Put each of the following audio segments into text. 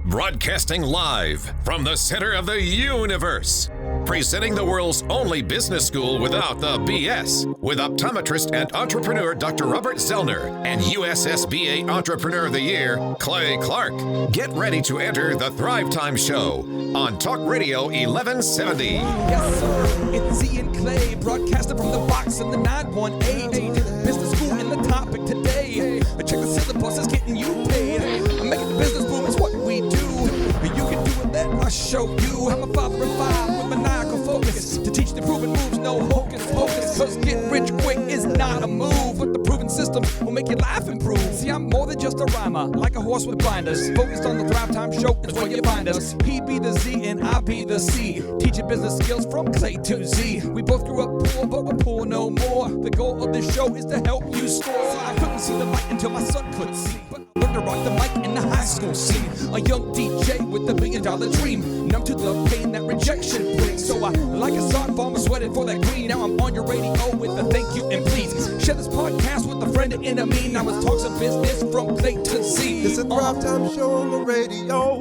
Broadcasting live from the center of the universe. Presenting the world's only business school without the BS. With optometrist and entrepreneur Dr. Robert Zellner and USSBA Entrepreneur of the Year, Clay Clark. Get ready to enter the Thrivetime Show on Talk Radio 1170. Yes, sir. It's Z and Clay, broadcasting from the box in the 918. Business school and the topic today. Check the syllabus, it's getting you paid. I'm making the business boom, it's what we do. You can do it, let us show you. I'm a father of five with maniacal focus to teach the proven moves, no hocus pocus. Cause get rich quick is not a move, but the proven system will make your life improve. See, I'm more than just a rhymer, like a horse with blinders. Focused on the Thrivetime Show, it's where you find us. He be the Z and I be the C. Teaching business skills from Clay to Z. We both grew up poor, but we're poor no more. The goal of this show is to help you score. I couldn't see the light until my son could see, but I learned to rock the mic in the high school scene. A young DJ with a $1 billion dream, numb to the pain that rejection brings. So I, like a sock bomber, sweated for that green. Now I'm on your radio with a thank you and please. Share this podcast with a friend and enemy. Now let's talk some business from Clay to Z. It's a Thrivetime Show on the radio.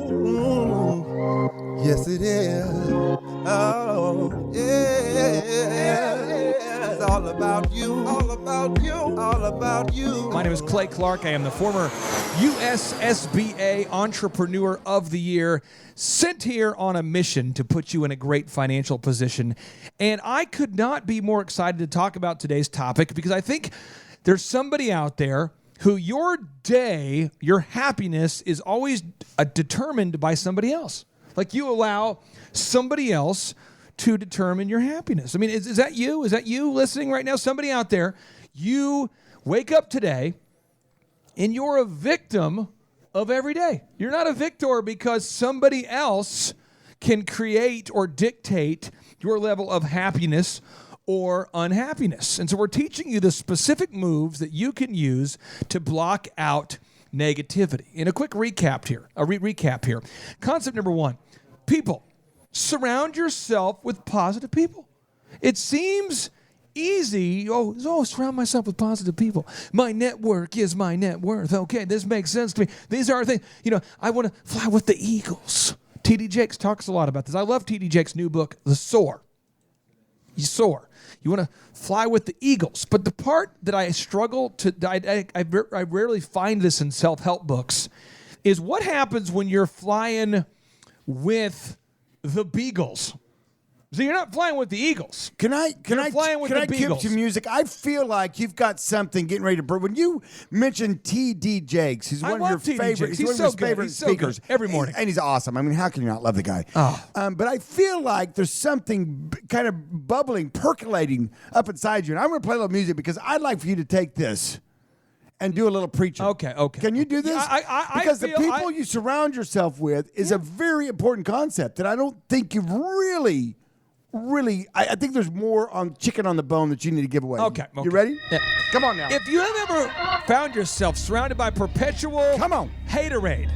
Yes, it is. Oh, yeah. It's all about you. All about you. All about you. My name is Clay Clark. I am the former USSBA Entrepreneur of the Year, sent here on a mission to put you in a great financial position. And I could not be more excited to talk about today's topic because I think there's somebody out there who your day, your happiness is always determined by somebody else. Like you allow somebody else to determine your happiness. I mean, is that you? Is that you listening right now? Somebody out there, you wake up today and you're a victim of every day. You're not a victor because somebody else can create or dictate your level of happiness or unhappiness. And so we're teaching you the specific moves that you can use to block out negativity. In a quick recap here. Concept number one, people. Surround yourself with positive people. It seems easy. Surround myself with positive people. My network is my net worth. Okay, this makes sense to me. These are things, I want to fly with the eagles. T.D. Jakes talks a lot about this. I love T.D. Jakes' new book, The Soar. You soar. You want to fly with the eagles. But the part that I struggle to, I rarely find this in self-help books, is what happens when you're flying with the beagles. So you're not flying with the eagles. Can I cue to music? I feel like you've got something getting ready to burn. When you mentioned T.D. Jakes, he's one of your favorite. He's one of your favorite speakers every morning, and he's awesome. I mean, how can you not love the guy? But I feel like there's something kind of bubbling, percolating up inside you, and I'm going to play a little music because I'd like for you to take this and do a little preaching. Okay. Can you do this? Because the people you surround yourself with is a very important concept that I don't think you've really, I think there's more on chicken on the bone that you need to give away. Okay. You ready? Yeah. Come on now. If you have ever found yourself surrounded by perpetual haterade,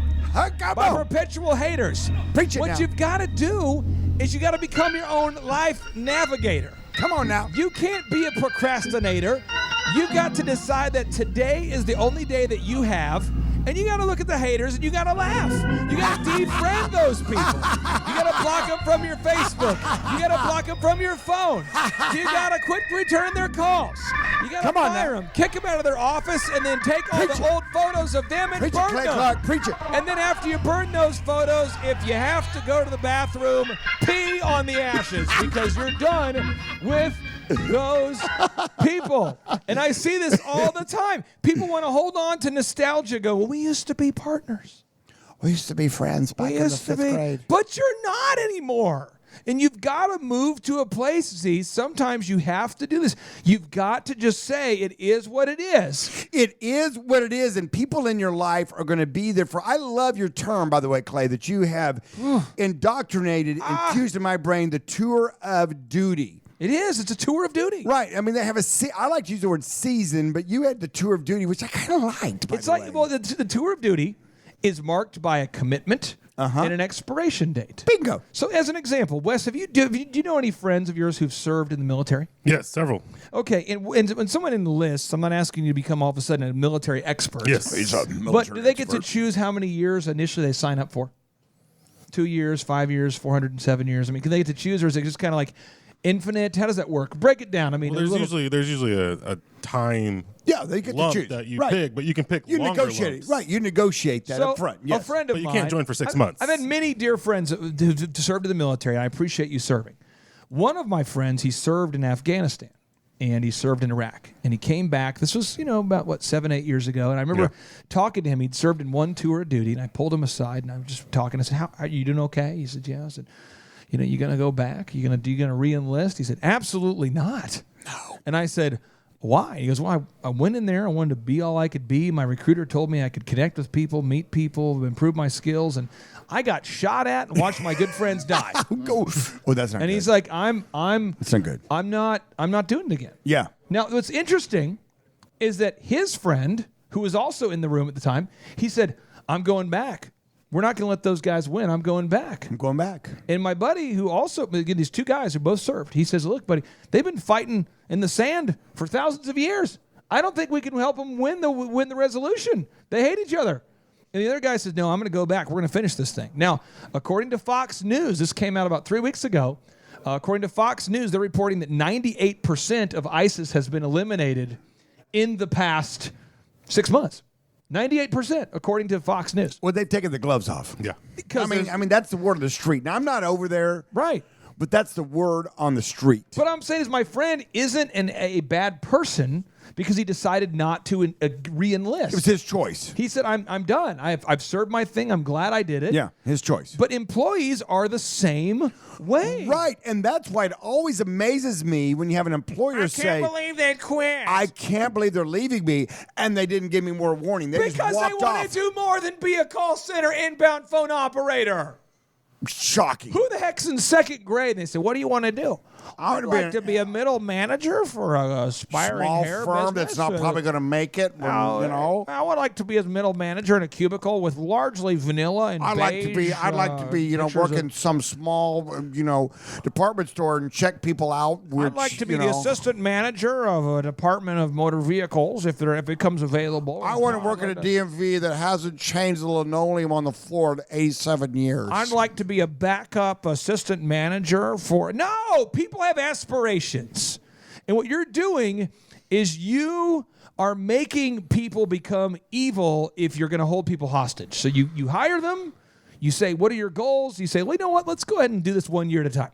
perpetual haters, preach it what now. You've got to do is you got to become your own life navigator. Come on now. You can't be a procrastinator. You've got to decide that today is the only day that you have, and you got to look at the haters and you got to laugh. You got to defriend those people. You got to block them from your Facebook. You got to block them from your phone. You got to quit returning their calls. You got to fire them, kick them out of their office, and then take all the old photos of them and burn them. Clark, preach it. And then after you burn those photos, if you have to go to the bathroom, pee on the ashes because you're done with those people. And I see this all the time. People want to hold on to nostalgia, go, well, we used to be partners. We used to be friends back in the fifth grade. But you're not anymore. And you've got to move to a place, Z. Sometimes you have to do this. You've got to just say it is what it is. It is what it is, and people in your life are going to be there for. I love your term, by the way, Clay, that you have indoctrinated, infused in my brain, the tour of duty. It is. It's a tour of duty. Right. I mean, they have I like to use the word season, but you had the tour of duty, which I kind of liked, by the way. Well, the tour of duty is marked by a commitment and an expiration date. Bingo. So as an example, Wes, do you know any friends of yours who've served in the military? Yes, several. Okay, and when someone enlists, I'm not asking you to become all of a sudden a military expert. Yes. He's a military But do they get to expert. choose how many years initially they sign up for? 2 years, 5 years, 407 years? I mean, can they get to choose, or is it just kind of like infinite? How does that work? Break it down. I mean, Well, there's usually a time they get lump to choose. that you Right. pick, but you can pick You longer negotiate lumps. it. Right. You negotiate that so up front. Yes. a friend of But you mine. can't join for 6 months. I've had many dear friends who served in the military, and I appreciate you serving. One of my friends, he served in Afghanistan. And he served in Iraq. And he came back. This was, about 7, 8 years ago. And I remember talking to him. He'd served in one tour of duty. And I pulled him aside. And I was just talking. I said, "How are you doing? Okay?" He said, "Yeah." I said, "You going to go back? You going to re-enlist?" He said, "Absolutely not." No. And I said, "Why?" He goes, "Well, I went in there. I wanted to be all I could be. My recruiter told me I could connect with people, meet people, improve my skills. And I got shot at and watched my good friends die." Well, that's not And good. he's like, "I'm That's not good. I'm not doing it again." Yeah. Now, what's interesting is that his friend, who was also in the room at the time, he said, "I'm going back. We're not going to let those guys win. I'm going back." I'm going back. And my buddy, who also, again, these two guys who both served, he says, "Look, buddy, they've been fighting in the sand for thousands of years. I don't think we can help them win the resolution. They hate each other." And the other guy says, "No, I'm going to go back. We're going to finish this thing." Now, according to Fox News, this came out about 3 weeks ago. According to Fox News, they're reporting that 98% of ISIS has been eliminated in the past 6 months. 98%, according to Fox News. Well, they've taken the gloves off. Yeah. Because I mean, that's the word of the street. Now, I'm not over there. right. But that's the word on the street. What I'm saying is my friend isn't a bad person because he decided not to re-enlist. It was his choice. He said, I'm done. I've served my thing. I'm glad I did it. Yeah, his choice. But employees are the same way. Right, and that's why it always amazes me when you have an employer say, believe they quit. "I can't believe they're leaving me," and they didn't give me more warning. They because just they walked want off. to do more than be a call center inbound phone operator. Shocking. Who the heck's in second grade? And they say, "What do you want to do?" I "I'd wanna be like to be a middle manager for a aspiring Small hair firm business. that's not probably going to make it. When, I would like to be a middle manager in a cubicle with largely vanilla and I'd like to be, pictures work in of- some small, department store and check people out. Which, I'd like to be the assistant manager of a department of motor vehicles if it becomes available. I want to work at a DMV that hasn't changed the linoleum on the floor in 87 years. I'd like to be a backup assistant manager for... No! People have aspirations. And what you're doing is you are making people become evil if you're going to hold people hostage. So you hire them. You say, "What are your goals?" You say, "Well, you know what? Let's go ahead and do this 1 year at a time.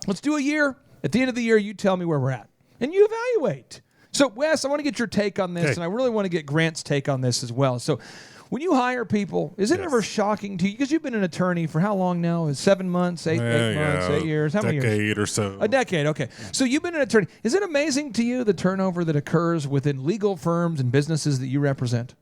Let's do a year. At the end of the year, you tell me where we're at." And you evaluate. So, Wes, I want to get your take on this, Okay. and I really want to get Grant's take on this as well. So, when you hire people, is it ever shocking to you? Because you've been an attorney for how long now? Is 7 months, 8 months, 8 years? How many years? Decade or so. A decade, okay. So you've been an attorney. Is it amazing to you the turnover that occurs within legal firms and businesses that you represent?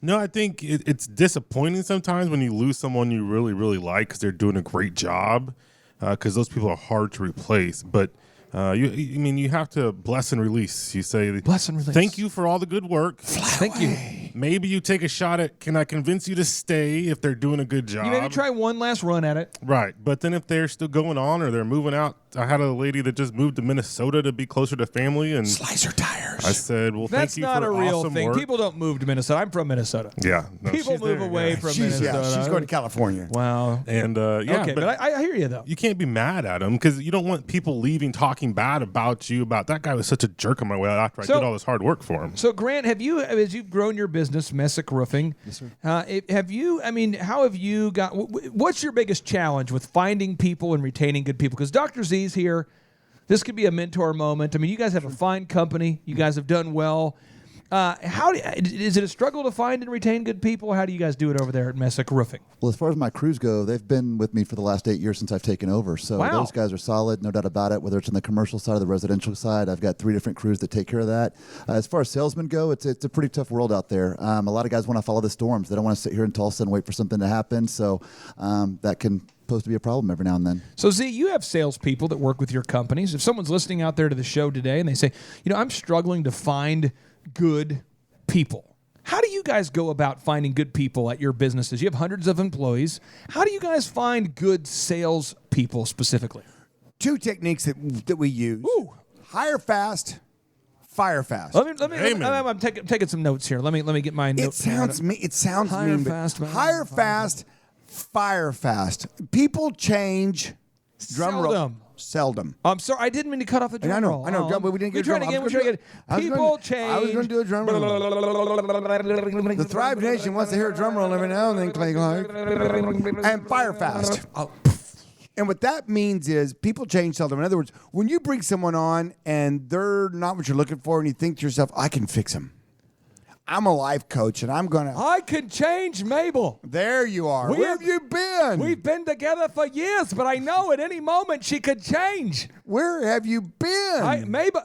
No, I think it's disappointing sometimes when you lose someone you really, really like because they're doing a great job, because those people are hard to replace. But you have to bless and release. You say, Bless and release. "Thank you for all the good work." Thank you. Maybe you take a shot at, can I convince you to stay if they're doing a good job? You maybe try one last run at it. Right. But then if they're still going on or they're moving out, I had a lady that just moved to Minnesota to be closer to family. And Slicer tires. I said, well, That's thank you not for a real awesome thing. work. People don't move to Minnesota. I'm from Minnesota. Yeah. No, People she's move there, away yeah. from she's Minnesota. going to California. Wow. And Okay, but I hear you, though. you can't be mad at them because you don't want people leaving talking bad about you, about that guy was such a jerk on my way out after I did all this hard work for him. So, Grant, have you, as you've grown your business, Messick Roofing, Yes, sir. how have you got, what's your biggest challenge with finding people and retaining good people? Because Dr. Z's here. This could be a mentor moment. I mean, you guys have a fine company. You guys have done well. Is it a struggle to find and retain good people? How do you guys do it over there at Messick Roofing? Well, as far as my crews go, they've been with me for the last 8 years since I've taken over. So Wow. those guys are solid, no doubt about it. Whether it's on the commercial side or the residential side, I've got 3 different crews that take care of that. As far as salesmen go, it's a pretty tough world out there. A lot of guys want to follow the storms. They don't want to sit here in Tulsa and wait for something to happen. So that can supposed to be a problem every now and then. So, Z, you have salespeople that work with your companies. If someone's listening out there to the show today and they say, I'm struggling to find good people, how do you guys go about finding good people at your businesses? You have hundreds of employees. How do you guys find good sales people specifically? 2 techniques that we use. Ooh. Hire fast, fire fast. I'm taking some notes here. Let me get my notes. It sounds mean, Hire but fast, man. hire fast, fire fast. People change. Drum roll. Seldom. I'm sorry, I didn't mean to cut off the drum roll. I know. But we didn't get We're trying drum. again. People change. I was going to do a drum roll. The Thrive Nation wants to hear a drum roll every now and then, Clay Clark. And fire fast. And what that means is people change seldom. In other words, when you bring someone on and they're not what you're looking for, and you think to yourself, I can fix them. I'm a life coach, and I'm going to... I can change Mabel. There you are. Where have you been? We've been together for years, but I know at any moment she could change. Where have you been? Mabel,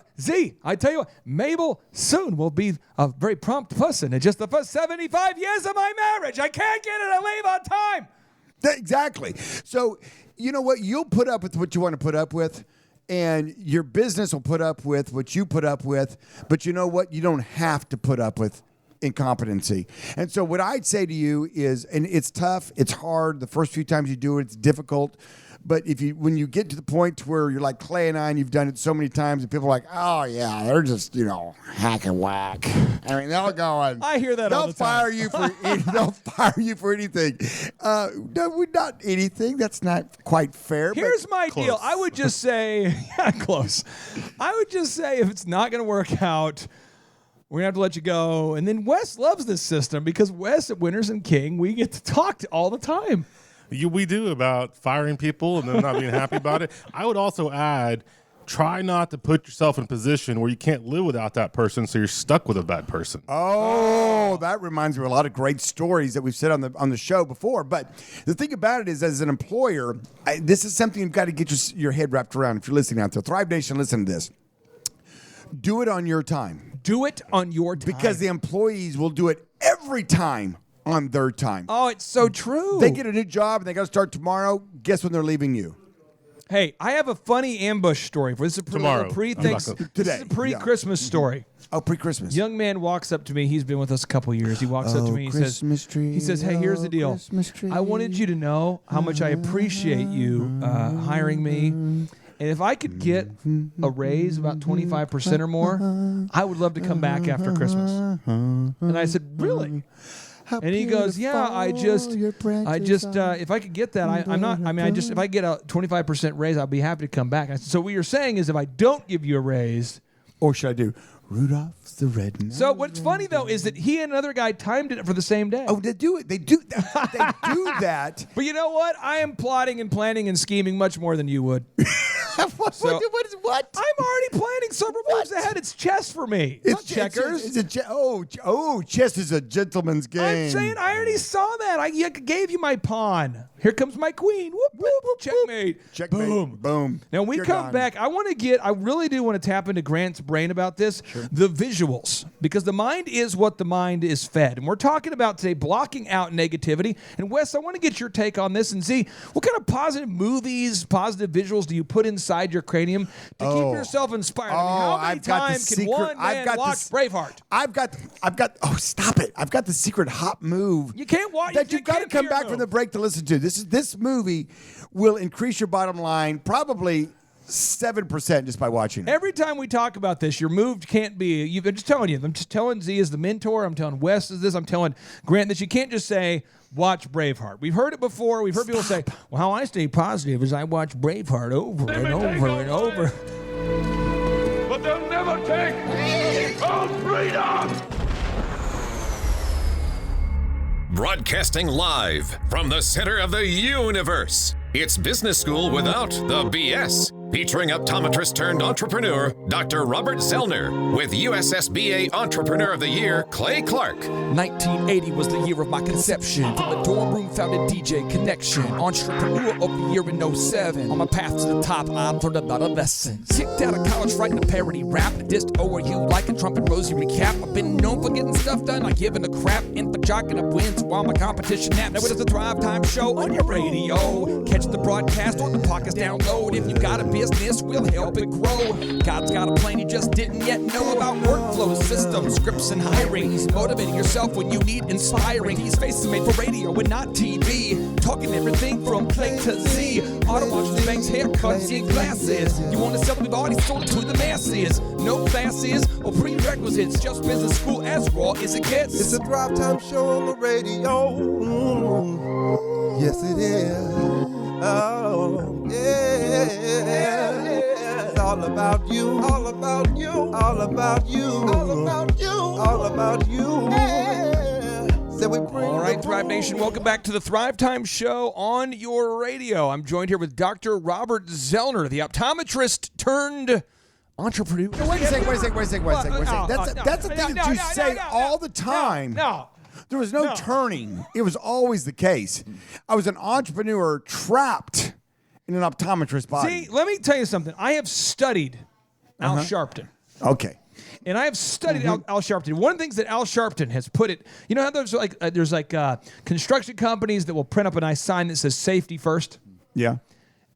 I tell you what, Mabel soon will be a very prompt person in just the first 75 years of my marriage. I can't get her to leave on time. Exactly. So, you know what? You'll put up with what you want to put up with, and your business will put up with what you put up with, but you know what? You don't have to put up with incompetency. And so what I'd say to you is, and it's tough, it's hard, the first few times you do it, it's difficult, but when you get to the point where you're like Clay and I, and you've done it so many times, and people are like, oh yeah, they're just, hack and whack. I mean, they'll go and I hear that all the time. They'll fire you for anything. No, we're not anything. That's not quite fair. Here's my deal. I would just say, close. I would just say if it's not going to work out, we're going to have to let you go. And then Wes loves this system because Wes at Winners and King, we get to talk all the time. We do about firing people and then not being happy about it. I would also add, try not to put yourself in a position where you can't live without that person, so you're stuck with a bad person. Oh, that reminds me of a lot of great stories that we've said on the show before. But the thing about it is, as an employer, this is something you've got to get your head wrapped around. If you're listening out there, Thrive Nation, listen to this. Do it on your time. Do it on your time. Because the employees will do it every time on their time. Oh, it's so true. They get a new job and they got to start tomorrow. Guess when they're leaving you? Hey, I have a funny ambush story for this. Is Tomorrow. This is a pre-Christmas story. Oh, pre-Christmas. Young man walks up to me. He's been with us a couple years. He walks up to me. He says, "Hey, here's the deal. I wanted you to know how much I appreciate you hiring me. And if I could get a raise about 25% or more, I would love to come back after Christmas." And I said, "Really?" And he goes, "Yeah, I just, if I could get that, if I get a 25% raise, I'll be happy to come back." I said, "So what you're saying is if I don't give you a raise, or should I do Rudolph's the Red-Nosed?" So what's funny though is that he and another guy timed it for the same day. Oh, they do it. They do that. But you know what? I am plotting and planning and scheming much more than you would. What? I'm already planning several moves ahead. It's chess for me. It's not checkers. Chess is a gentleman's game. I'm saying I already saw that. I gave you my pawn. Here comes my queen. Whoop, whoop, whoop. Checkmate. Checkmate. Boom. Now, when we come back, I really do want to tap into Grant's brain about this. Sure. The visuals. Because the mind is what the mind is fed. And we're talking about today blocking out negativity. And Wes, I want to get your take on this and see what kind of positive movies, positive visuals do you put inside your cranium to keep yourself inspired? How many times can one man watch Braveheart? Stop it. I've got the secret hot move. You can't watch that you've got to come back from the break to listen to. This movie will increase your bottom line probably 7% just by watching it. Every time we talk about this, your move can't be. I'm just telling you. I'm just telling Z as the mentor. I'm telling Wes as this. I'm telling Grant this. You can't just say, watch Braveheart. We've heard it before. We've heard people say, well, how I stay positive is I watch Braveheart over and over and over. But they'll never take our freedom! Broadcasting live from the center of the universe. It's Business School without the BS. Featuring optometrist turned entrepreneur, Dr. Robert Zellner, with USSBA Entrepreneur of the Year, Clay Clark. 1980 was the year of my conception. From the dorm room founded DJ Connection. Entrepreneur of the Year in 07. On my path to the top, I learned a lot of lessons. Kicked out of college writing a parody rap. Dissed ORU like a Trump and Rosie recap. I've been known for getting stuff done, like giving a crap. And for jocking up wins while my competition napped. Now it is the Thrivetime show on your radio. Catch the broadcast or the podcast download. If you got a business, we'll help it grow. God's got a plan you just didn't yet know about. Workflows, systems, scripts, and hiring. Motivating yourself when you need inspiring. These faces made for radio and not TV. talking everything from plain to Z. Auto auctions, banks, haircuts, and glasses. You want to sell it, we've already sold it to the masses. No classes or prerequisites, just business school as raw as it gets. It's a Thrivetime show on the radio. Yes, it is. Oh, yeah. It's all about you. All about you. All about you. All about you. All about you. Yeah. So we bring All right, Thrive Nation, welcome back to the Thrivetime Show on your radio. I'm joined here with Dr. Robert Zellner, the optometrist turned entrepreneur. Wait a second. That's the thing that you say all the time. No. There was no turning. It was always the case. I was an entrepreneur trapped in an optometrist's body. See, let me tell you something. I have studied Al Sharpton. Okay. And I have studied Al Sharpton. One of the things that Al Sharpton has put it, you know how there's construction companies that will print up a nice sign that says safety first? Yeah.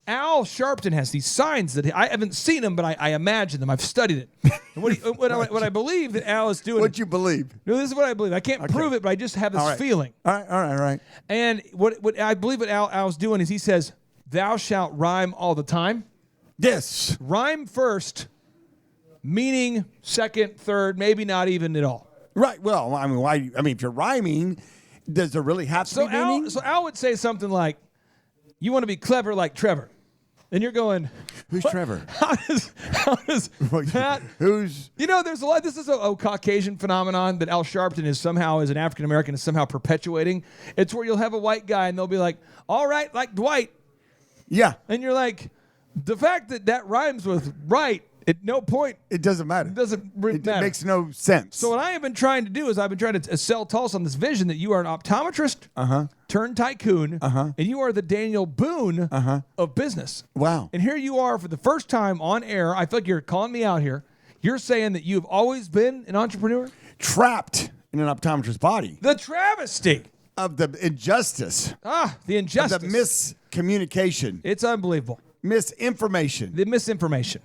Al Sharpton has these signs that I haven't seen them, but I imagine them. I've studied it. And what I believe that Al is doing. What you believe? No, this is what I believe. I can't prove it, but I just have this feeling. All right. And what I believe what Al's doing is he says, "Thou shalt rhyme all the time." Yes. Rhyme first, meaning second, third, maybe not even at all. Right. Well, I mean, why? I mean, if you're rhyming, does there really have to be meaning? So Al would say something like, "You want to be clever like Trevor." And you're going, Who's what? Trevor? How does that? Who's? You know, there's a lot. This is a Caucasian phenomenon that Al Sharpton is somehow, as an African American, is somehow perpetuating. It's where you'll have a white guy and they'll be like, "All right, like Dwight," Yeah. and you're like, the fact that rhymes with right at no point It doesn't matter. it doesn't It matter. makes no sense. So what I have been trying to do is I've been trying to sell Tulsa on this vision that you are an optometrist turned tycoon, and you are the Daniel Boone of business. Wow. And here you are for the first time on air. I feel like you're calling me out here. You're saying that you've always been an entrepreneur? Trapped in an optometrist's body. The travesty. Of the injustice. The injustice. Of the miscommunication. It's unbelievable. Misinformation. The misinformation.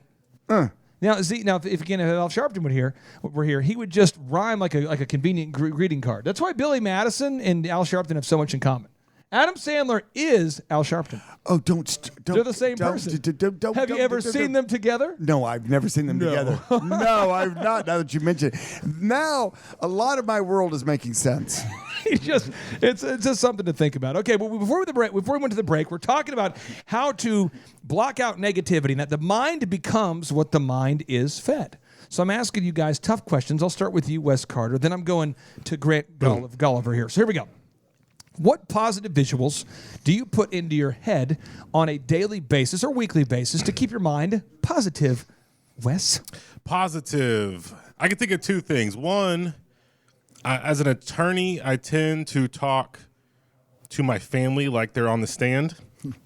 Now, see, if again, if Al Sharpton were here, he would just rhyme like a convenient greeting card. That's why Billy Madison and Al Sharpton have so much in common. Adam Sandler is Al Sharpton. Oh, don't. They're the same person. Have you ever seen them together? No, I've never seen them together. No, I've not. Now that you mention it, now a lot of my world is making sense. It's just something to think about. Okay, well, before we went to the break, we're talking about how to block out negativity, and that the mind becomes what the mind is fed. So I'm asking you guys tough questions. I'll start with you, Wes Carter. Then I'm going to Grant Gulliver here. So here we go. What positive visuals do you put into your head on a daily basis or weekly basis to keep your mind positive, Wes? Positive. I can think of two things. One, as an attorney, I tend to talk to my family like they're on the stand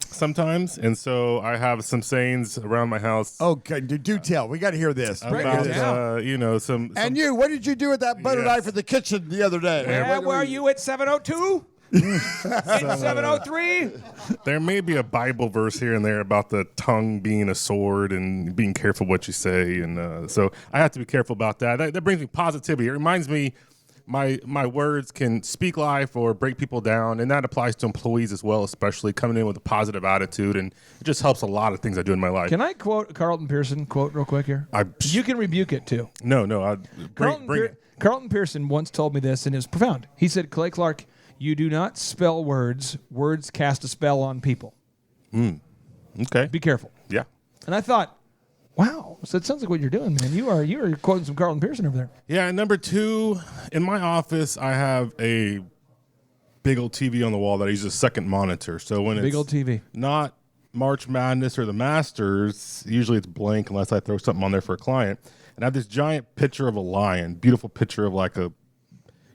sometimes. And so I have some sayings around my house. Okay, do tell. We got to hear this. About, some. And you, what did you do with that butter knife in the kitchen the other day? Where were you at 7:02? At 7:03? There may be a Bible verse here and there about the tongue being a sword and being careful what you say. And so I have to be careful about that. That brings me positivity. It reminds me my words can speak life or break people down, and that applies to employees as well, especially coming in with a positive attitude, and it just helps a lot of things I do in my life. Can I quote a Carlton Pearson quote real quick here? You can rebuke it too. No, bring it. Carlton Pearson once told me this, and it was profound. He said, "Clay Clark, you do not spell words. Words cast a spell on people. Okay. Be careful." Yeah. And I thought, wow, so it sounds like what you're doing, man. You are quoting some Carlton Pearson over there. Yeah, and number two, in my office, I have a big old TV on the wall that I use as a second monitor. So when Big old TV. Not March Madness or the Masters, usually it's blank unless I throw something on there for a client. And I have this giant picture of a lion, beautiful picture of like a,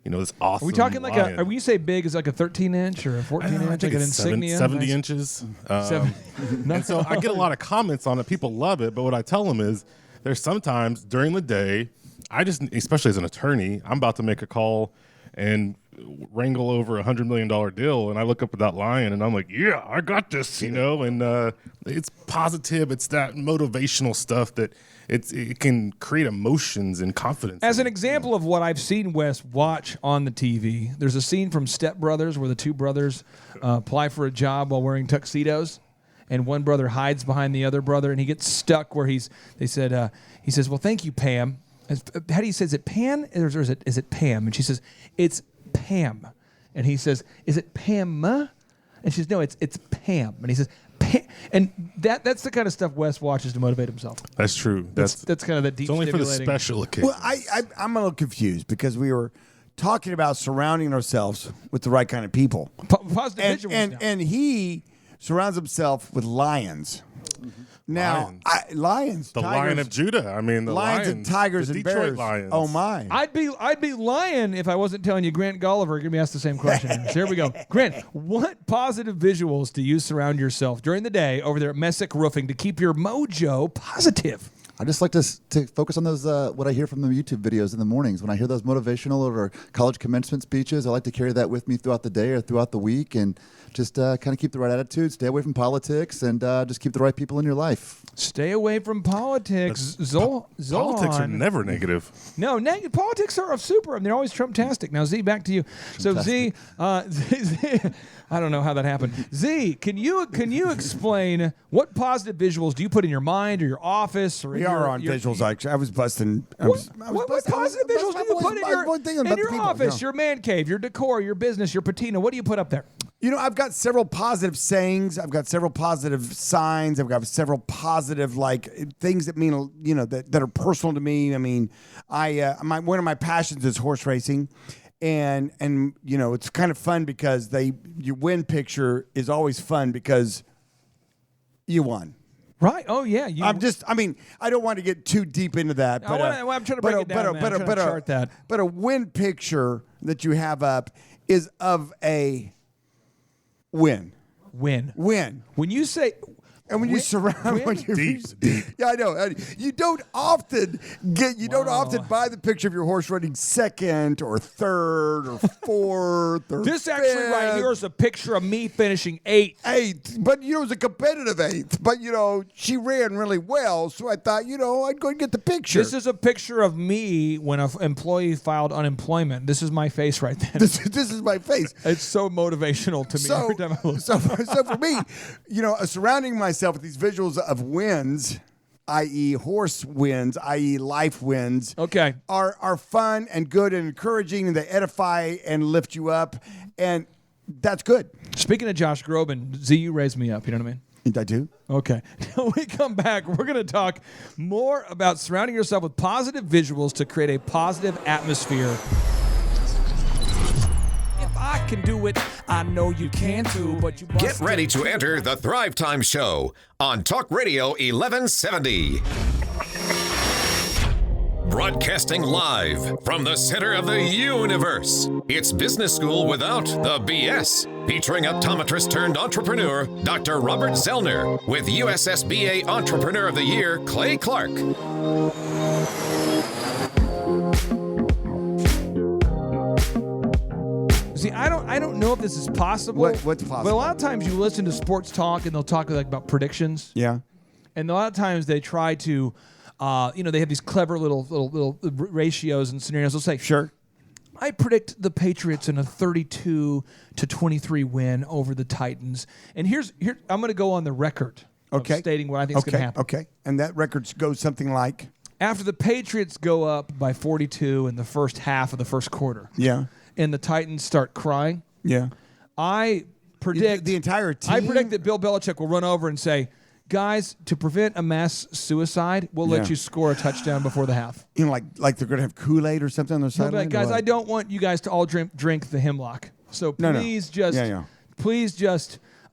this awesome Are we talking like lion. when you say big, is like a 13-inch or a 14-inch, like an insignia? 70 inches. And so I get a lot of comments on it. People love it. But what I tell them is there's sometimes during the day, especially as an attorney, I'm about to make a call and wrangle over $100 million deal, and I look up at that lion, and I'm like, yeah, I got this, you know. And it's positive. It's that motivational stuff that it can create emotions and confidence. As an example of what I've seen Wes watch on the TV, there's a scene from Step Brothers where the two brothers apply for a job while wearing tuxedos, and one brother hides behind the other brother, and he gets stuck where he says, well, thank you, Pam. How do you say, is it Pan or is it Pam? And she says, it's Pam. And he says, is it Pam? And she says, no, it's Pam. And he says, Pam. And that's the kind of stuff Wes watches to motivate himself. That's true. That's kind of the deep. It's only for the special occasions. Well, I'm a little confused because we were talking about surrounding ourselves with the right kind of people. Positive visuals. And he surrounds himself with lions. Now, lions, the tigers, Lion of Judah. I mean, the lions and tigers the and Detroit bears. Lions. Oh my! I'd be lying if I wasn't telling you Grant Gulliver going to be asked the same question. So here we go. Grant, what positive visuals do you surround yourself during the day over there at Messick Roofing to keep your mojo positive? I just like to focus on those, what I hear from the YouTube videos in the mornings. When I hear those motivational or college commencement speeches, I like to carry that with me throughout the day or throughout the week and just kind of keep the right attitude, stay away from politics, and just keep the right people in your life. Stay away from politics. Politics are never negative. No, politics are super. I mean, they're always Trump-tastic. Now, Z, back to you. So, Z, I don't know how that happened. Z, can you explain what positive visuals do you put in your mind or your office or We are on visuals. Actually, I was busting. What positive visuals do you put in your office, your man cave, your decor, your business, your patina? What do you put up there? You know, I've got several positive sayings. I've got several positive signs. I've got several positive things that mean, you know, that are personal to me. I mean, one of my passions is horse racing, and you know, it's kind of fun because your win picture is always fun because you won. Right. Oh yeah. I don't want to get too deep into that. But I'm trying to break it down. But a win picture that you have up is of a win. When you say, and when you surround, Deep. Yeah, I know. You don't often buy the picture of your horse running second or third or fourth or this fifth. actually right here is a picture of me finishing eighth. But you know, it was a competitive eighth. But you know, she ran really well, so I thought, you know, I'd go and get the picture. This is a picture of me when an employee filed unemployment. This is my face right then. This is my face. It's so motivational to me every time I look. So for me, you know, surrounding myself with these visuals of wins, i.e. horse wins, i.e. life wins, okay, are fun and good and encouraging, and they edify and lift you up, and that's good. Speaking of Josh Groban, Z, you raised me up, you know what I mean? I do. Okay. When we come back, we're going to talk more about surrounding yourself with positive visuals to create a positive atmosphere. I can do it. I know you can too, but you must Get ready to enter the Thrivetime Show on Talk Radio 1170. Broadcasting live from the center of the universe. It's Business School Without the BS. Featuring optometrist turned entrepreneur, Dr. Robert Zellner, with USSBA Entrepreneur of the Year, Clay Clark. See, I don't know if this is possible. What's possible? But a lot of times you listen to sports talk and they'll talk about predictions. Yeah. And a lot of times they try to, they have these clever little ratios and scenarios. They'll say, sure, I predict the Patriots in a 32-23 win over the Titans. And here I'm going to go on the record of stating what I think is going to happen. Okay. And that record goes something like? After the Patriots go up by 42 in the first half of the first quarter. Yeah. And the Titans start crying. Yeah. I predict the entire team. I predict that Bill Belichick will run over and say, guys, to prevent a mass suicide, we'll let you score a touchdoone before the half. You know, like they're going to have Kool-Aid or something on their sideline? Like, guys, I don't want you guys to all drink the hemlock. So please just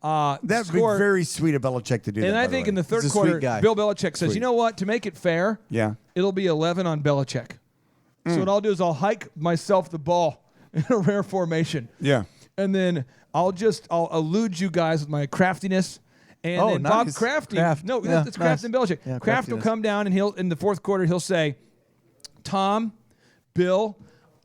that would be very sweet of Belichick to do that. And I think in the third quarter, Bill Belichick says, you know what, to make it fair, it'll be 11 on Belichick. So what I'll do is I'll hike myself the ball in a rare formation. Yeah. And then I'll elude you guys with my craftiness. And then Bob Crafty. It's Kraft and Belichick. Yeah, Kraft will come down and in the fourth quarter, he'll say, Tom, Bill,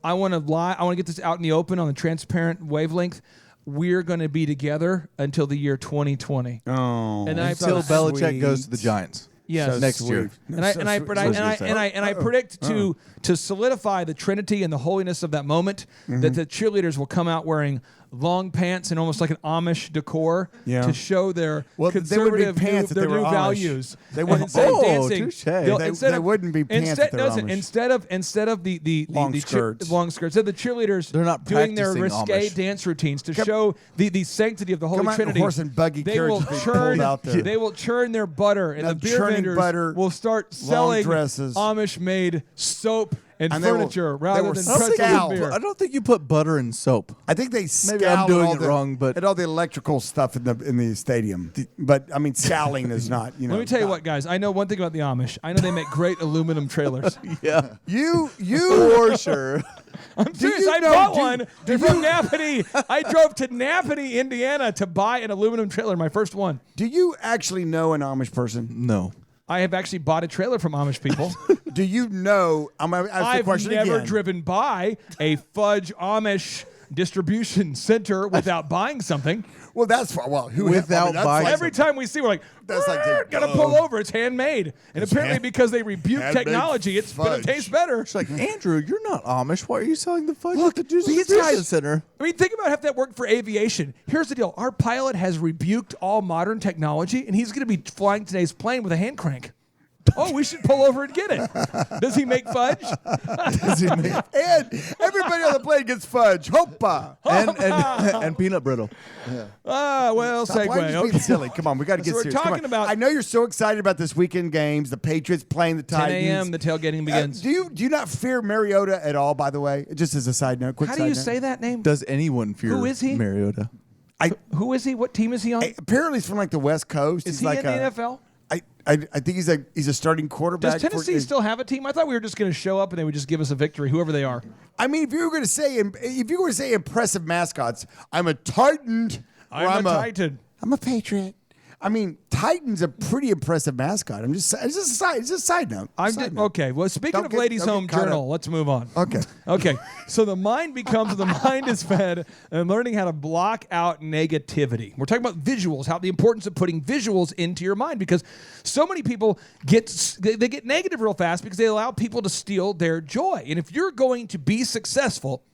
I want to get this out in the open on the transparent wavelength. We're going to be together until the year 2020. Oh, and until Belichick goes to the Giants. Yes. Next year. And I predict to solidify the Trinity and the holiness of that moment that the cheerleaders will come out wearing long pants and almost like an Amish decor to show their conservative their new Amish. values. They wouldn't instead of dancing. touche. They wouldn't be pants if they're Amish. Instead of the Long skirts. long skirts, instead of the cheerleaders They're not doing their practicing risque Amish. dance routines to show the sanctity of the Holy Come out in Trinity. horse and buggy they will carriages being pulled out there. They will churn their butter, and Now, the beer churning vendors butter, will start long selling dresses. Amish-made soap and And they will- furniture they rather will than scowl. pretzels and beer. I don't think you put butter in soap. I think they Maybe I'm scowl doing at all it wrong, but- at all the electrical stuff in the stadium. But I mean, scowling is not. Let me tell you what, guys. I know one thing about the Amish. I know they make great aluminum trailers. Yeah. You For sure. I'm serious. you I know- bought do- one do from Napanee. I drove to Napanee, Indiana, to buy an aluminum trailer. My first one. Do you actually know an Amish person? No. I have actually bought a trailer from Amish people. Do you know? I'm going to ask the I've question never again. driven by a fudge Amish distribution center without buying something. Well, that's who Without that's buying like- Every time we see, we're like, That's like gotta pull over. It's handmade, and apparently because they rebuke handmade technology, it's gonna fudge. taste better. It's like, Andrew, you're not Amish. Why are you selling the fudge Look, at the these distribution guys- center? I mean, think about how that worked for aviation. Here's the deal: our pilot has rebuked all modern technology, and he's gonna be flying today's plane with a hand crank. Oh, we should pull over and get it. Does he make fudge? And everybody on the plane gets fudge. Hoppa. And peanut brittle. Well, Why are you segue. just being Okay. silly? Come on, we got to get we're serious. Come talking on. about- I know you're so excited about this weekend games. The Patriots playing the 10 Titans. a.m. The tailgating begins. Do you not fear Mariota at all? By the way, just as a side note, quick. How do side you note. say that name? Does anyone fear Who is he? Mariota? Who is he? What team is he on? Apparently, he's from like the West Coast. Is He's he like in the NFL? I think he's a starting quarterback. Does Tennessee still have a team? I thought we were just going to show up and they would just give us a victory, whoever they are. I mean, if you were going to say impressive mascots, I'm a Titan. Or I'm a Titan. I'm a Patriot. I mean, Titan's a pretty impressive mascot. It's just a side note. Okay. Well, speaking of Ladies' Home caught Journal, up. let's move on. Okay. Okay. So the mind is fed and learning how to block out negativity. We're talking about visuals, how the importance of putting visuals into your mind, because so many people get negative real fast because they allow people to steal their joy. And if you're going to be successful,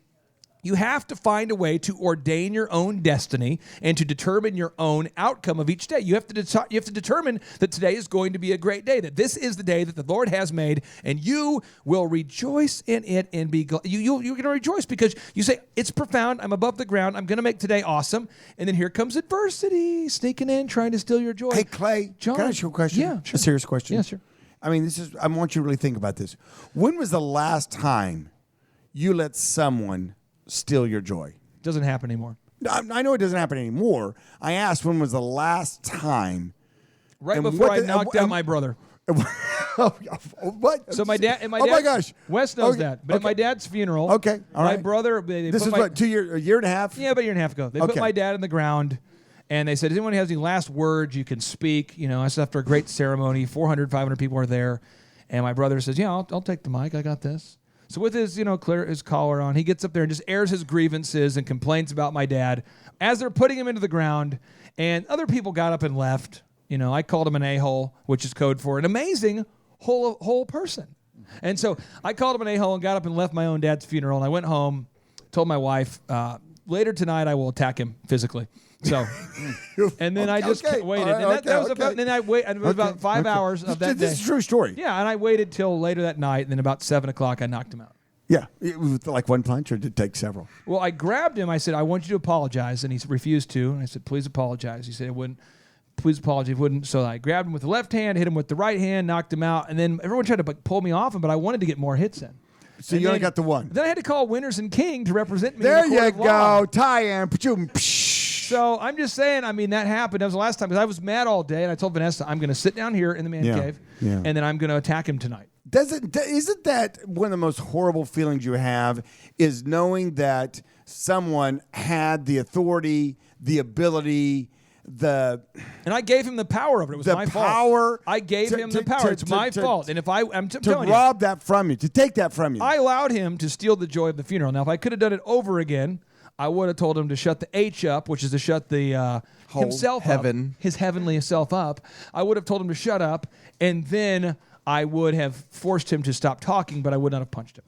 you have to find a way to ordain your own destiny and to determine your own outcome of each day. You have to determine that today is going to be a great day, that this is the day that the Lord has made, and you will rejoice in it and be glad. You're going to rejoice because you say, it's profound, I'm above the ground, I'm going to make today awesome, and then here comes adversity sneaking in, trying to steal your joy. Hey, Clay, John, can I ask you a question? Yeah, sure. A serious question? Yeah, sure. I mean, I want you to really think about this. When was the last time you let someone steal your joy? Doesn't happen anymore. I know it doesn't happen anymore. I asked when was the last time. Right And before what I the- knocked and- out my brother. What? So my dad and my Oh dad. my gosh. Wes knows Okay, that. But at okay. my dad's funeral, Okay, all my right. brother. They This put is my- what, a year and a half? Yeah, about a year and a half ago. They put Okay. my dad in the ground, and they said, "Does anyone have any last words you can speak?" You know, I said after a great ceremony, 400, 500 people are there, and my brother says, "Yeah, I'll take the mic. I got this." So with his, his collar on, he gets up there and just airs his grievances and complains about my dad as they're putting him into the ground, and other people got up and left. You know, I called him an a-hole, which is code for an amazing whole person. And so I called him an a-hole and got up and left my own dad's funeral, and I went home, told my wife, later tonight I will attack him physically. So, and then I just waited. All right, And that was about, and then I waited, and it was about 5 hours of that day. This is a true story. Yeah, and I waited till later that night, and then about 7 o'clock I knocked him out. Yeah. It was like one punch, or did it take several? Well, I grabbed him. I said, "I want you to apologize," and he refused to. And I said, "Please apologize." He said, "I wouldn't." Please apologize. He wouldn't. So I grabbed him with the left hand, hit him with the right hand, knocked him out, and then everyone tried to pull me off him, but I wanted to get more hits in. So And you only then- got the one. Then I had to call Winters and King to represent me. There in the court you of law. go. Tie-in. Psh. So I'm just saying, I mean, that happened. That was the last time because I was mad all day, and I told Vanessa, I'm going to sit down here in the man cave, yeah. and then I'm going to attack him tonight. Isn't that one of the most horrible feelings you have is knowing that someone had the authority, the ability, And I gave him the power of it. It was my fault. I gave him the power. It's my fault. And if I'm telling you, rob that from you, to take that from you. I allowed him to steal the joy of the funeral. Now, if I could have done it over again, I would have told him to shut the H up, which is to shut the himself heaven. up, his heavenly self up. I would have told him to shut up, and then I would have forced him to stop talking, but I would not have punched him.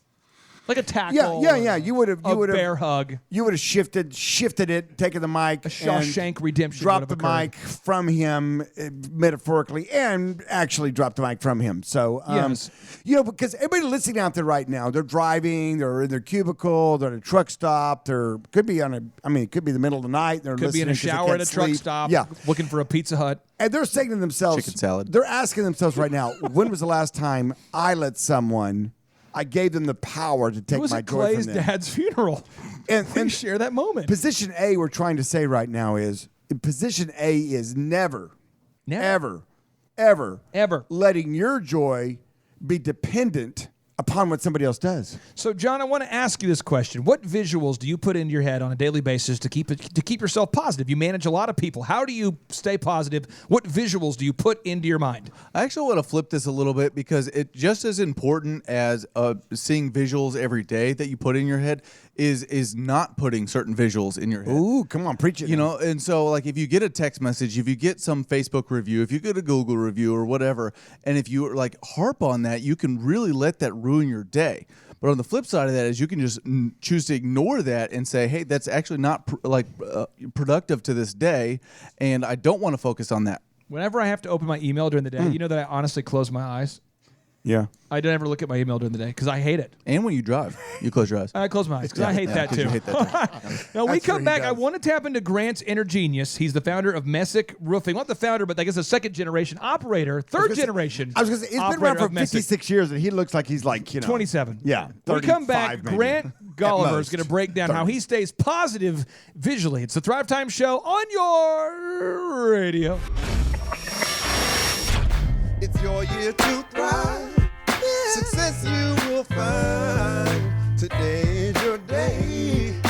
Like a tackle. Yeah. You would have. Bear hug. You would have shifted it, taken the mic, A Shawshank Redemption. dropped the mic from him, metaphorically, and actually dropped the mic from him. So, Yes. Because everybody listening out there right now, they're driving, they're in their cubicle, they're at a truck stop, it could be the middle of the night. They're Could be in a listening 'cause they shower at can't a truck sleep. stop. Yeah. Looking for a Pizza Hut. And they're saying to themselves, Chicken salad. They're asking themselves right now, when was the last time I gave them the power to take It was my at joy Clay's from them? dad's funeral. And share that moment. Position A, we're trying to say right now is position A is never, ever letting your joy be dependent upon what somebody else does. So, John, I want to ask you this question. What visuals do you put into your head on a daily basis to keep yourself positive? You manage a lot of people. How do you stay positive? What visuals do you put into your mind? I actually want to flip this a little bit because it just as important as seeing visuals every day that you put in your head is not putting certain visuals in your head. Ooh, come on, preach it. You know, and so like if you get a text message, if you get some Facebook review, if you get a Google review or whatever, and if you like harp on that, you can really let that ruin your day. But on the flip side of that is you can just choose to ignore that and say, hey, that's actually not productive to this day, and I don't want to focus on that. Whenever I have to open my email during the day, you know that I honestly close my eyes. Yeah. I don't ever look at my email during the day because I hate it. And when you drive, you close your eyes. I close my eyes because I hate that too. You hate that Now, we come back. I want to tap into Grant's inner genius. He's the founder of Messick Roofing. Not the founder, but I guess a second generation operator, third generation. I was going to say, it's been around for 56 years, and he looks like he's like, 27. Yeah. When we come back, maybe. Grant Gulliver is going to break down how he stays positive visually. It's the Thrivetime Show on your radio. It's your year to thrive. Success you will find. Today is your day,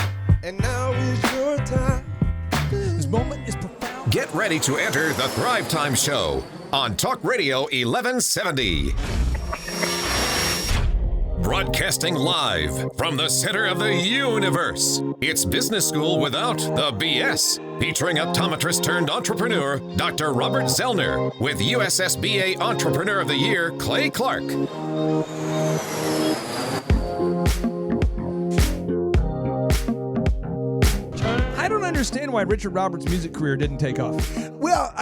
and now is your time. This moment is profound. Get ready to enter the Thrivetime Show on Talk Radio 1170. Broadcasting live from the center of the universe. It's Business School Without the BS. Featuring optometrist turned entrepreneur, Dr. Robert Zellner, with USSBA Entrepreneur of the Year, Clay Clark. I don't understand why Richard Roberts' music career didn't take off. Well,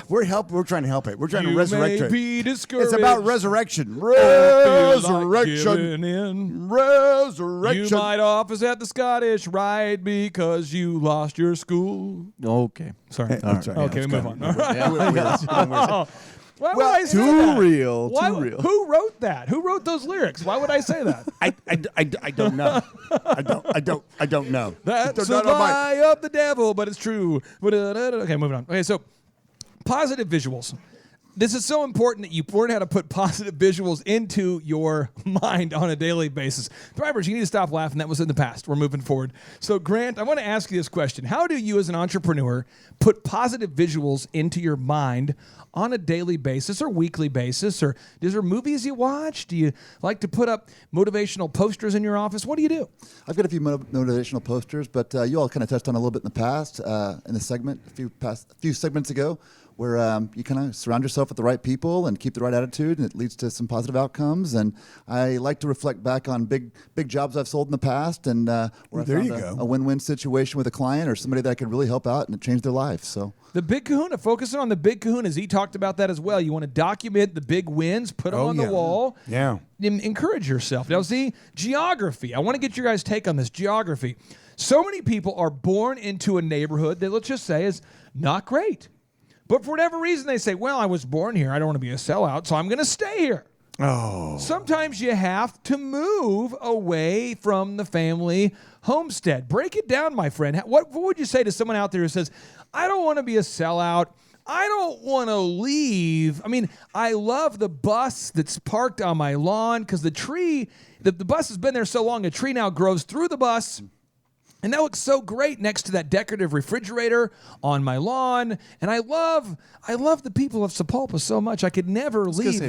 we're trying to help it. We're trying to resurrect it. Be discouraged. It's about resurrection. Resurrection. Resurrection. You might office at the Scottish Rite because you lost your school. Okay. Sorry. All right. Okay, we move on. Yeah. Why would I say too that? real. Why, Too real. Who wrote that? Who wrote those lyrics? Why would I say that? I don't know. I don't know. That's a lie of the devil, but it's true. Okay, moving on. Okay, so positive visuals. This is so important that you learn how to put positive visuals into your mind on a daily basis. Drivers, you need to stop laughing. That was in the past. We're moving forward. So, Grant, I want to ask you this question. How do you, as an entrepreneur, put positive visuals into your mind on a daily basis or weekly basis? Or is there movies you watch? Do you like to put up motivational posters in your office? What do you do? I've got a few motivational posters, but you all kind of touched on it a little bit in the past, in the segment, a few segments ago, where you kind of surround yourself with the right people and keep the right attitude, and it leads to some positive outcomes. And I like to reflect back on big jobs I've sold in the past, and where I found a win-win situation with a client or somebody that I could really help out, and it changed their life. So the Big Kahuna, focusing on the Big Kahuna, as he talked about that as well. You want to document the big wins, put them on the wall. Yeah. Encourage yourself. Now, see, geography. I want to get your guys' take on this. Geography. So many people are born into a neighborhood that, let's just say, is not great. But for whatever reason, they say, well, I was born here. I don't want to be a sellout, so I'm going to stay here. Oh. Sometimes you have to move away from the family homestead. Break it down, my friend. What would you say to someone out there who says, I don't want to be a sellout. I don't want to leave. I mean, I love the bus that's parked on my lawn because the bus has been there so long, a tree now grows through the bus And that looks so great next to that decorative refrigerator on my lawn. And I love the people of Sapulpa so much. I could never leave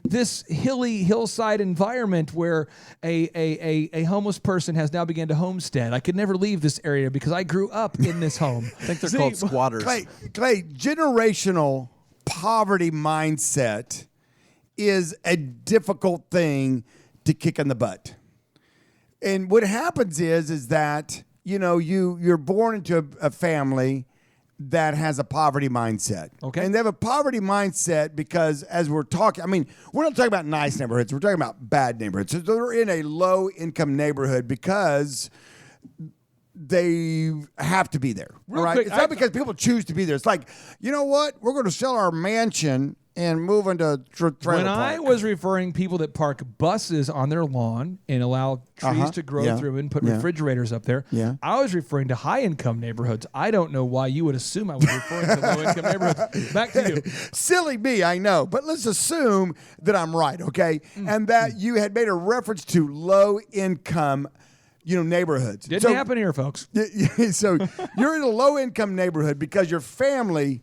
this hillside environment where a homeless person has now begun to homestead. I could never leave this area because I grew up in this home. I think they're called squatters. Clay, generational poverty mindset is a difficult thing to kick in the butt. And what happens is that, you're born into a family that has a poverty mindset. Okay. And they have a poverty mindset because as we're talking, we're not talking about nice neighborhoods. We're talking about bad neighborhoods. So they're in a low income neighborhood because they have to be there. Real Right? quick, It's not because people choose to be there. It's like, you know what? We're going to sell our mansion and move into trailer When park. I was referring people that park buses on their lawn and allow trees to grow through and put refrigerators up there, I was referring to high-income neighborhoods. I don't know why you would assume I was referring to low-income neighborhoods. Back to you. Silly me, I know. But let's assume that I'm right, okay? And that you had made a reference to low-income neighborhoods. Didn't happen here, folks. So you're in a low-income neighborhood because your family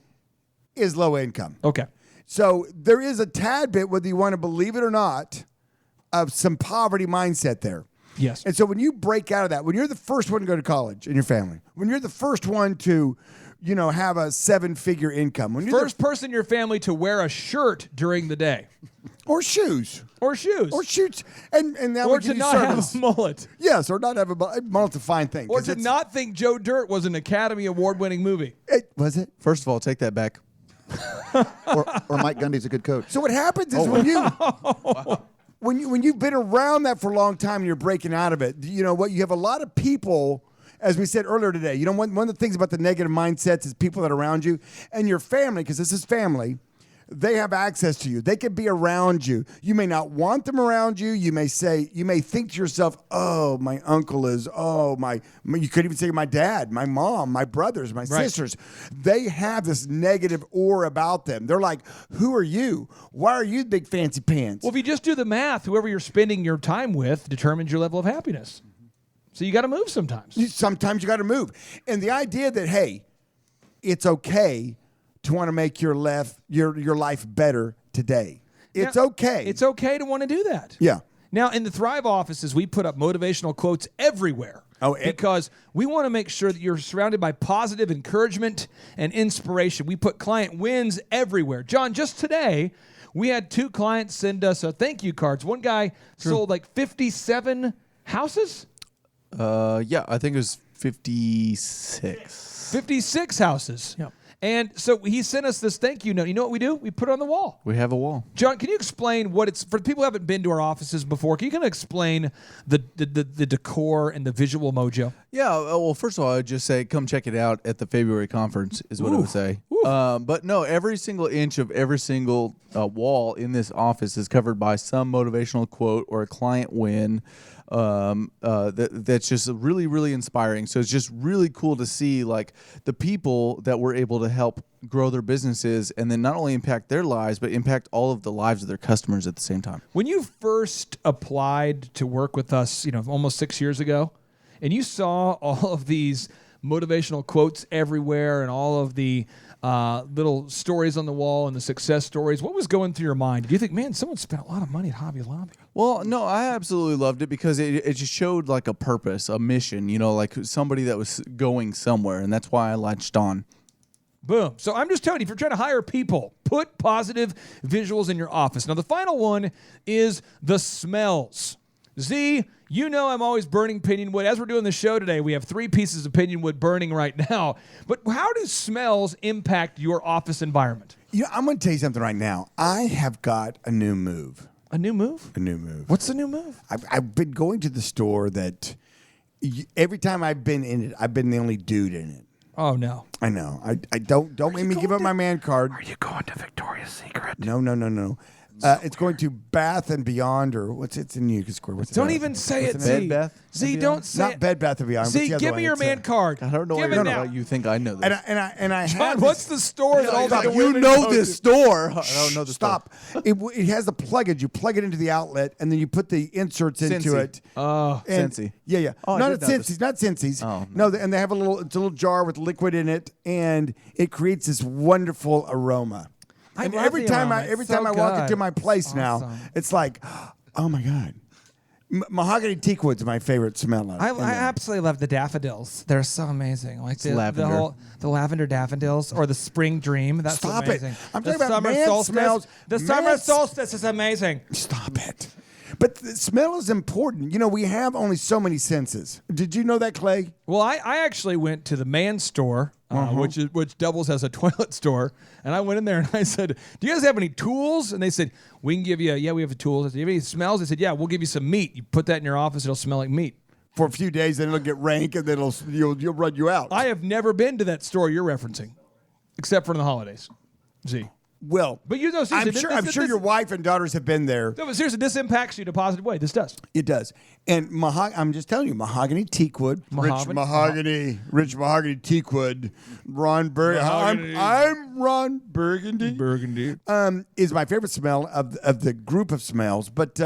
is low income. Okay. So there is a tad bit, whether you want to believe it or not, of some poverty mindset there. Yes. And so when you break out of that, when you're the first one to go to college in your family, when you're the first one to, have a 7-figure income, when you're first person in your family to wear a shirt during the day. or shoes. Or shoes. Or shoots. And that Or would to give you not service. have a mullet. Yes, or not have a mullet's a fine thing. Or to not think Joe Dirt was an Academy Award-winning movie. Was it? First of all, take that back. or Mike Gundy's a good coach. So what happens is when you when you've been around that for a long time and you're breaking out of it, you have a lot of people, as we said earlier today, one of the things about the negative mindsets is people that are around you and your family, because this is family. They have access to you. They can be around you. You may not want them around you. You may think to yourself, oh, my uncle is, you could even say my dad, my mom, my brothers, my sisters. They have this negative aura about them. They're like, who are you? Why are you big fancy pants? Well, if you just do the math, whoever you're spending your time with determines your level of happiness. So you got to move sometimes. Sometimes you got to move. And the idea that, hey, it's okay to want to make your life better today. It's okay. It's okay to want to do that. Yeah. Now, in the Thrive offices, we put up motivational quotes everywhere. Because we want to make sure that you're surrounded by positive encouragement and inspiration. We put client wins everywhere. John, just today, we had 2 clients send us thank you cards. One guy sold like 57 houses? Yeah, I think it was 56. 56 houses. Yep. And so he sent us this thank you note. You know what we do? We put it on the wall. We have a wall. John, can you explain what it's for? People who haven't been to our offices before, can you kind of explain the decor and the visual mojo? Yeah, well, first of all, I'd just say come check it out at the February conference is what I would say. But no, every single inch of every single wall in this office is covered by some motivational quote or a client win. That's just really, really inspiring. So it's just really cool to see like the people that we're able to help grow their businesses and then not only impact their lives, but impact all of the lives of their customers at the same time. When you first applied to work with us, almost 6 years ago, and you saw all of these motivational quotes everywhere and all of the little stories on the wall and the success stories, what was going through your mind? Do you think, man, someone spent a lot of money at Hobby Lobby? Well, no, I absolutely loved it because it just showed like a purpose, a mission, like somebody that was going somewhere. And that's why I latched on. Boom. So I'm just telling you, if you're trying to hire people, put positive visuals in your office. Now, the final one is the smells. Z, I'm always burning pinion wood. As we're doing the show today, we have 3 pieces of pinion wood burning right now. But how do smells impact your office environment? I'm going to tell you something right now. I have got a new move. A new move? A new move. What's the new move? I've been going to the store that every time I've been in it, I've been the only dude in it. Oh, no. I know. I don't make me give up my man card. Are you going to Victoria's Secret? No. It's going to Bath and Beyond, or what's it's in Utica Square. What's Don't even say it, Z. Bed Bath? Z, don't say Not it. Bed Bath and Beyond. What's Z, the other give one? me your It's, man card. I don't know Give what it you're now. talking about. You think I know this. And I John, have what's this- the store that all Like the a you women know go this to. store. I don't know the Stop. It has the plug-in. You plug it into the outlet, and then you put the inserts into Cincy. it. Oh, And- Cincy. Yeah. Oh, I not did at know this. Cincy's. Not Cincy's. Oh, no. And they have it's a little jar with liquid in it, and it creates this wonderful aroma. I And love every the time aroma. every It's time so I walk good. into my place now, Awesome. it's like, oh my God. Mahogany teakwood's my favorite smell. I absolutely love the daffodils. They're so amazing. Like the lavender. the lavender daffodils or the spring dream. That's Stop it. amazing. I'm The talking about summer man solstice. smells. The summer Man- solstice is amazing. Stop it. But the smell is important. You know, we have only so many senses. Did you know that, Clay? Well, I actually went to the man store, which doubles as a toilet store, and I went in there and I said, "Do you guys have any tools?" And they said, "We can give you. Yeah, we have the tools." I said, "Do you have any smells?" They said, "Yeah, we'll give you some meat. You put that in your office, it'll smell like meat." For a few days, then it'll get rank, and then you'll run you out. I have never been to that store you're referencing, except for the holidays. Z. Well, But you know, seriously, I'm sure your wife and daughters have been there. No, but seriously, this impacts you in a positive way. This does. It does. And I'm just telling you, mahogany teakwood, rich mahogany teakwood, Ron Burgundy. I'm Ron Burgundy. Is my favorite smell of the group of smells. But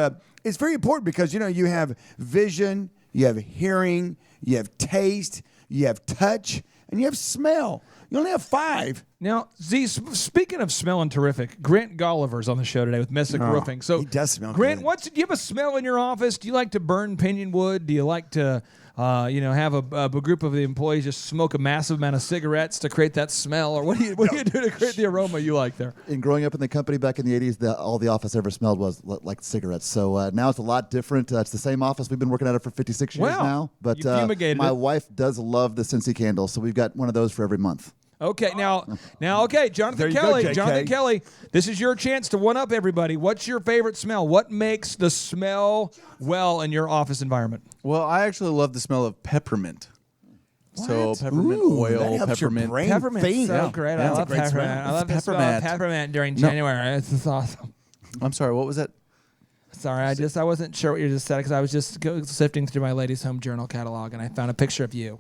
it's very important because, you know, you have vision, you have hearing, you have taste, you have touch, and you have smell. You only have 5. Now, Z, speaking of smelling terrific, Grant Gulliver's on the show today with Messick Roofing. So he does smell Grant, good. do you have a smell in your office? Do you like to burn pinion wood? Do you like to, have a group of the employees just smoke a massive amount of cigarettes to create that smell? Or what do you do to create the aroma you like there? In growing up in the company back in the 80s, all the office ever smelled was like cigarettes. So now it's a lot different. It's the same office. We've been working at it for 56 years Wow. now. But You fumigated my it. wife does love the Cincy candle, so we've got one of those for every month. Okay, now, Jonathan There you go, Kelly. JK. Jonathan Kelly, this is your chance to one-up everybody. What's your favorite smell? What makes the smell well in your office environment? Well, I actually love the smell of peppermint. So peppermint Ooh, oil, that helps your peppermint. brain Peppermint's think. so Yeah. great. Yeah. I love It's a great peppermint. smell. I love the smell of Peppermint. peppermint during No. January. It's just awesome. I'm sorry, what was that? Sorry, I wasn't sure what you just said because I was just sifting through my Ladies' Home Journal catalog and I found a picture of you.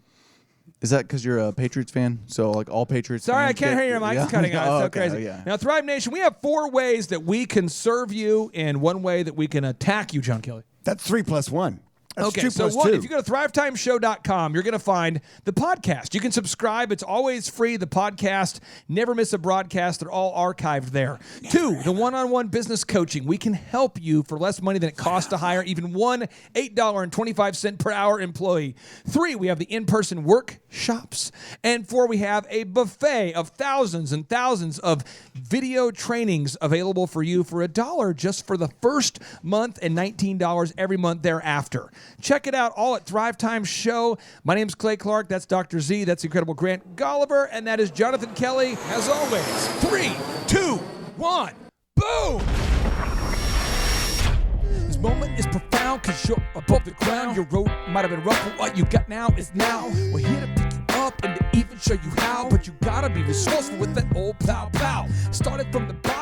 Is that because you're a Patriots fan? So like all Patriots Sorry, I fans can't get- hear your mic's Yeah. cutting out. It's Oh, so okay. crazy. Yeah. Now, Thrive Nation, we have 4 ways that we can serve you and 1 way that we can attack you, John Kelly. That's 3 plus 1. That's Okay, 2 so plus one, 2. if you go to thrivetimeshow.com, you're going to find the podcast. You can subscribe. It's always free, the podcast. Never miss a broadcast. They're all archived there. 2, the one-on-one business coaching. We can help you for less money than it costs to hire even one $8.25 per hour employee. 3, we have the in-person workshops. And 4, we have a buffet of thousands and thousands of video trainings available for you for $1 just for the first month and $19 every month thereafter. Check it out all at Thrivetime Show. My name's Clay Clark. That's Dr. Z. That's the incredible Grant Gulliver. And that is Jonathan Kelly. As always, 3, 2, 1, boom! This moment is profound because you're above the ground. Your road might have been rough, but what you got now is now. We're here to pick you up and to even show you how. But you gotta be resourceful with that old plow. Started from the bottom.